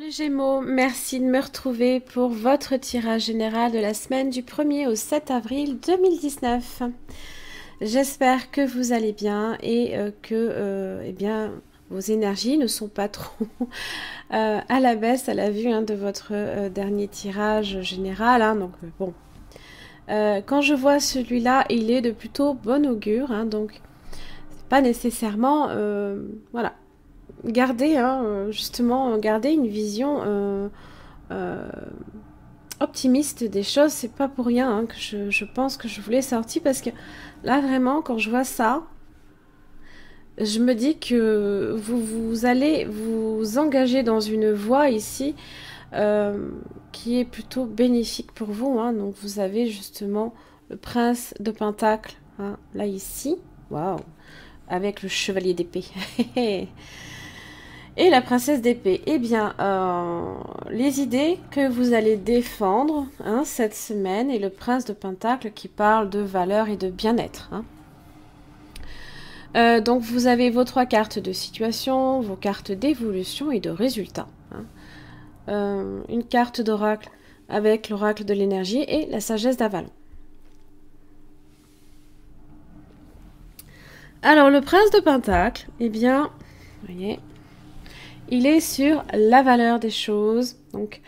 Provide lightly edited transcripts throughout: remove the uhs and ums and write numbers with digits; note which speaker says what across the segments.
Speaker 1: Les Gémeaux, merci de me retrouver pour votre tirage général de la semaine du 1er au 7 avril 2019. J'espère que vous allez bien et que eh bien, vos énergies ne sont pas trop à la baisse à la vue de votre dernier tirage général. Donc bon, quand je vois celui-là, il est de plutôt bon augure. Donc c'est pas nécessairement... voilà. Gardez, justement, gardez une vision euh, optimiste des choses. C'est pas pour rien que je pense que je vous l'ai sorti, parce que là, vraiment, quand je vois ça, je me dis que vous allez vous engager dans une voie ici qui est plutôt bénéfique pour vous. Donc, vous avez justement le prince de Pentacle, là, ici. Waouh! Avec le chevalier d'épée. Et la princesse d'épée. Eh bien, les idées que vous allez défendre cette semaine, et le prince de Pentacle qui parle de valeur et de bien-être. Donc, vous avez vos 3 cartes de situation, vos cartes d'évolution et de résultats. Une carte d'oracle avec l'oracle de l'énergie et la sagesse d'Avalon. Alors, le prince de Pentacle, eh bien, vous voyez... Il est sur la valeur des choses. Donc,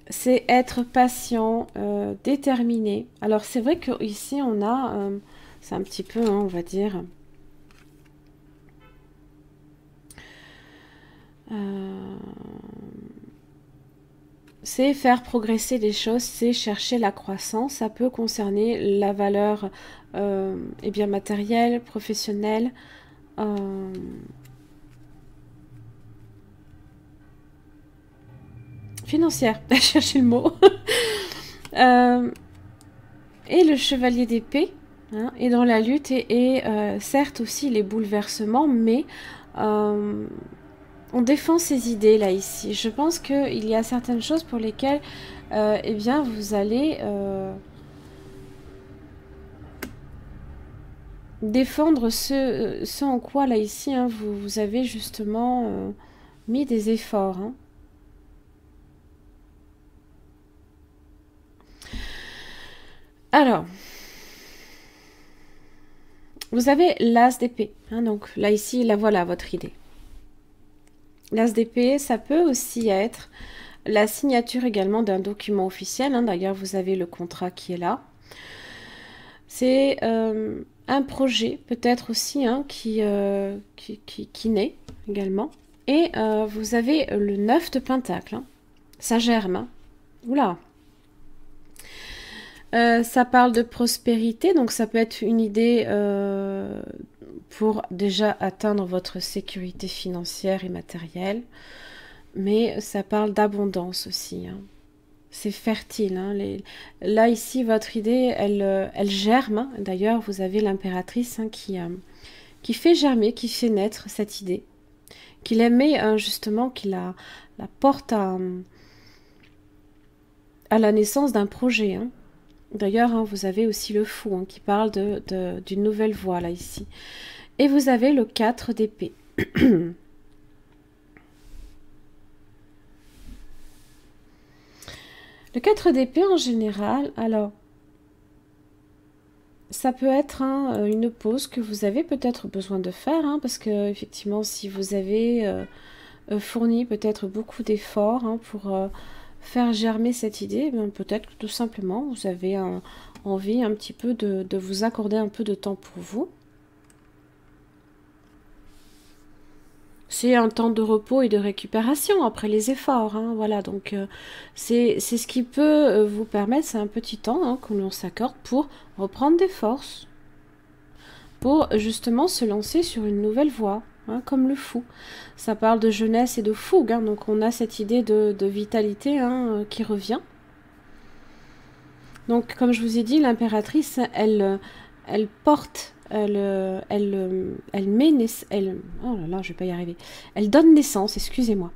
Speaker 1: c'est être patient, déterminé. Alors, c'est vrai qu'ici, on a... c'est un petit peu, on va dire... c'est faire progresser les choses, c'est chercher la croissance. Ça peut concerner la valeur eh bien, matérielle, professionnelle, financière, à chercher le mot. Et le chevalier d'épée est dans la lutte et certes aussi les bouleversements, mais on défend ses idées là ici. Je pense qu'il y a certaines choses pour lesquelles eh bien, vous allez défendre ce en quoi là ici vous avez justement mis des efforts. Alors, vous avez l'as d'épée. Donc là ici, là voilà votre idée. L'as d'épée, ça peut aussi être la signature également d'un document officiel. D'ailleurs, vous avez le contrat qui est là. C'est un projet peut-être aussi qui naît également. Et vous avez le 9 de Pentacle. Ça germe. Oula! Ça parle de prospérité, donc ça peut être une idée pour déjà atteindre votre sécurité financière et matérielle, mais ça parle d'abondance aussi. C'est fertile. Là, ici, votre idée, elle germe. D'ailleurs, vous avez l'impératrice qui fait germer, qui fait naître cette idée, qui la met justement, qui la porte à la naissance d'un projet. D'ailleurs, vous avez aussi le fou qui parle d'une nouvelle voie, là, ici. Et vous avez le 4 d'épée. Le 4 d'épée, en général, alors, ça peut être une pause que vous avez peut-être besoin de faire, parce que, effectivement, si vous avez fourni peut-être beaucoup d'efforts pour... faire germer cette idée, peut-être que tout simplement vous avez envie un petit peu de vous accorder un peu de temps pour vous. C'est un temps de repos et de récupération après les efforts. Voilà, donc c'est ce qui peut vous permettre, c'est un petit temps que l'on s'accorde pour reprendre des forces, pour justement se lancer sur une nouvelle voie. Comme le fou. Ça parle de jeunesse et de fougue, donc on a cette idée de vitalité qui revient. Donc comme je vous ai dit, l'impératrice, elle porte, elle met oh là là, je vais pas y arriver. Elle donne naissance, excusez-moi.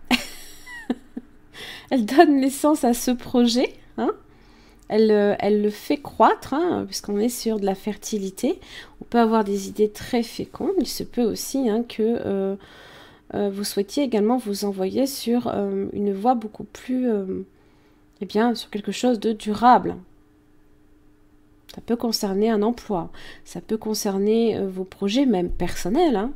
Speaker 1: Elle donne naissance à ce projet, Elle le fait croître, puisqu'on est sur de la fertilité. On peut avoir des idées très fécondes. Il se peut aussi que vous souhaitiez également vous envoyer sur une voie beaucoup plus, eh bien, sur quelque chose de durable. Ça peut concerner un emploi, ça peut concerner vos projets même personnels, hein.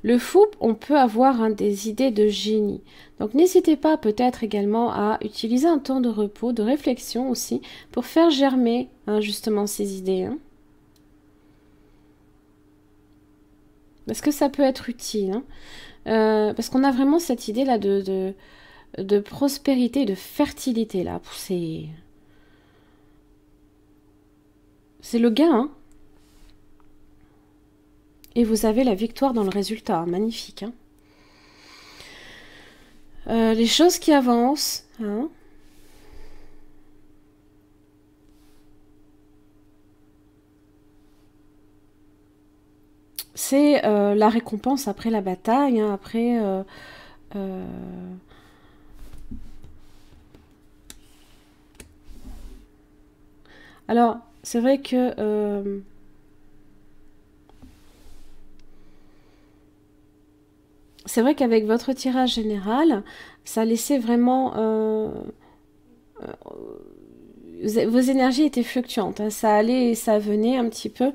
Speaker 1: Le fou, on peut avoir des idées de génie. Donc n'hésitez pas peut-être également à utiliser un temps de repos, de réflexion aussi, pour faire germer justement ces idées, hein. Parce que ça peut être utile, hein. Parce qu'on a vraiment cette idée-là de prospérité, de fertilité, là. C'est le gain, hein. Et vous avez la victoire dans le résultat, hein. Magnifique, hein. Les choses qui avancent, hein. C'est la récompense après la bataille, hein, après... Alors, c'est vrai que... c'est vrai qu'avec votre tirage général, ça laissait vraiment... vos énergies étaient fluctuantes, hein, ça allait et ça venait un petit peu.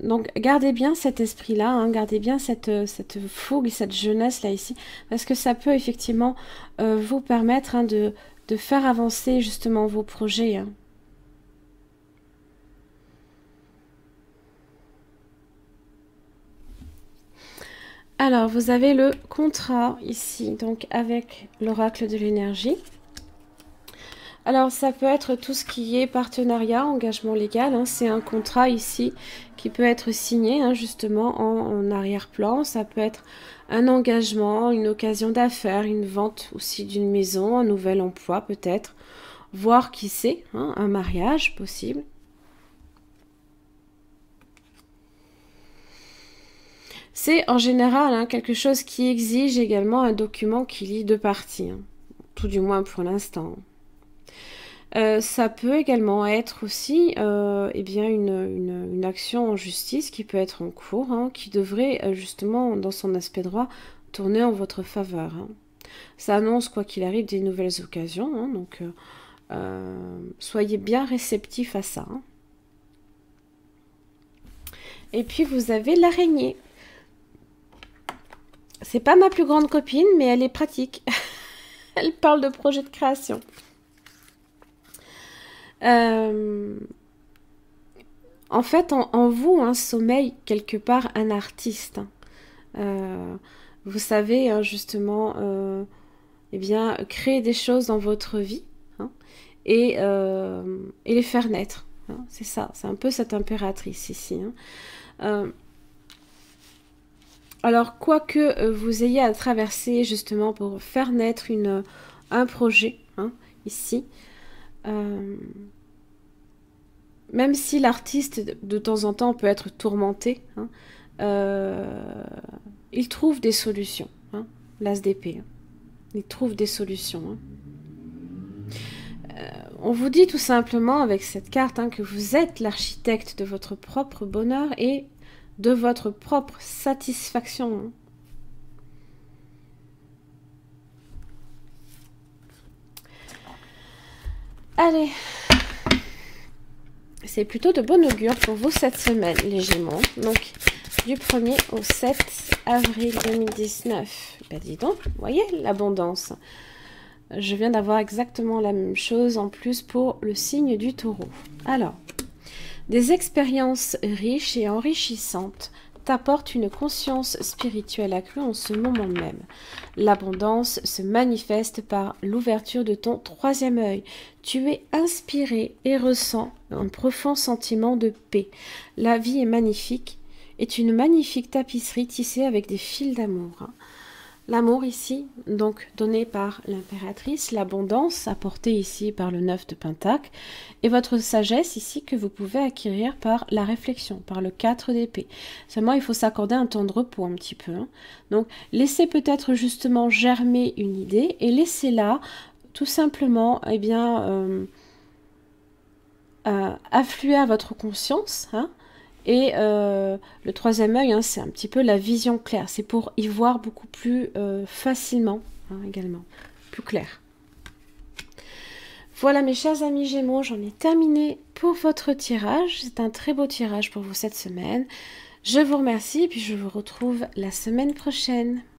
Speaker 1: Donc gardez bien cet esprit-là, hein, gardez bien cette fougue, cette jeunesse là ici, parce que ça peut effectivement vous permettre, hein, de faire avancer justement vos projets, hein. Alors vous avez le contrat ici, donc avec l'oracle de l'énergie. Alors, ça peut être tout ce qui est partenariat, engagement légal, hein. C'est un contrat ici qui peut être signé, hein, justement en arrière-plan. Ça peut être un engagement, une occasion d'affaires, une vente aussi d'une maison, un nouvel emploi peut-être, voire qui sait, hein, un mariage possible. C'est en général, hein, quelque chose qui exige également un document qui lie deux parties, hein, tout du moins pour l'instant. Ça peut également être aussi eh bien une action en justice qui peut être en cours, hein, qui devrait justement, dans son aspect droit, tourner en votre faveur, hein. Ça annonce, quoi qu'il arrive, des nouvelles occasions, hein, donc soyez bien réceptifs à ça, hein. Et puis vous avez l'araignée. C'est pas ma plus grande copine, mais elle est pratique. Elle parle de projet de création. En fait, en vous, hein, sommeille quelque part un artiste, hein. Vous savez, hein, justement, eh bien, créer des choses dans votre vie, hein, et les faire naître, hein. C'est ça, c'est un peu cette impératrice ici, hein. Alors, quoi que vous ayez à traverser justement pour faire naître un projet, hein, ici, même si l'artiste de temps en temps peut être tourmenté, hein, il trouve des solutions, hein, l'as d'épée, hein. Il trouve des solutions, hein. On vous dit tout simplement avec cette carte, hein, que vous êtes l'architecte de votre propre bonheur et de votre propre satisfaction, hein. Allez, c'est plutôt de bon augure pour vous cette semaine, les Gémeaux. Donc, du 1er au 7 avril 2019. Ben dis donc, vous voyez l'abondance. Je viens d'avoir exactement la même chose en plus pour le signe du Taureau. Alors, des expériences riches et enrichissantes t'apportent une conscience spirituelle accrue en ce moment même. L'abondance se manifeste par l'ouverture de ton troisième œil. Tu es inspiré et ressens un profond sentiment de paix. La vie est magnifique, est une magnifique tapisserie tissée avec des fils d'amour, hein. L'amour ici, donc donné par l'impératrice, l'abondance apportée ici par le 9 de Pentacle, et votre sagesse ici que vous pouvez acquérir par la réflexion, par le 4 d'épée. Seulement, il faut s'accorder un temps de repos un petit peu, hein. Donc, laissez peut-être justement germer une idée et laissez-la tout simplement, eh bien, affluer à votre conscience, hein, Et le troisième œil, hein, c'est un petit peu la vision claire. C'est pour y voir beaucoup plus facilement, hein, également, plus clair. Voilà mes chers amis Gémeaux, j'en ai terminé pour votre tirage. C'est un très beau tirage pour vous cette semaine. Je vous remercie et puis je vous retrouve la semaine prochaine.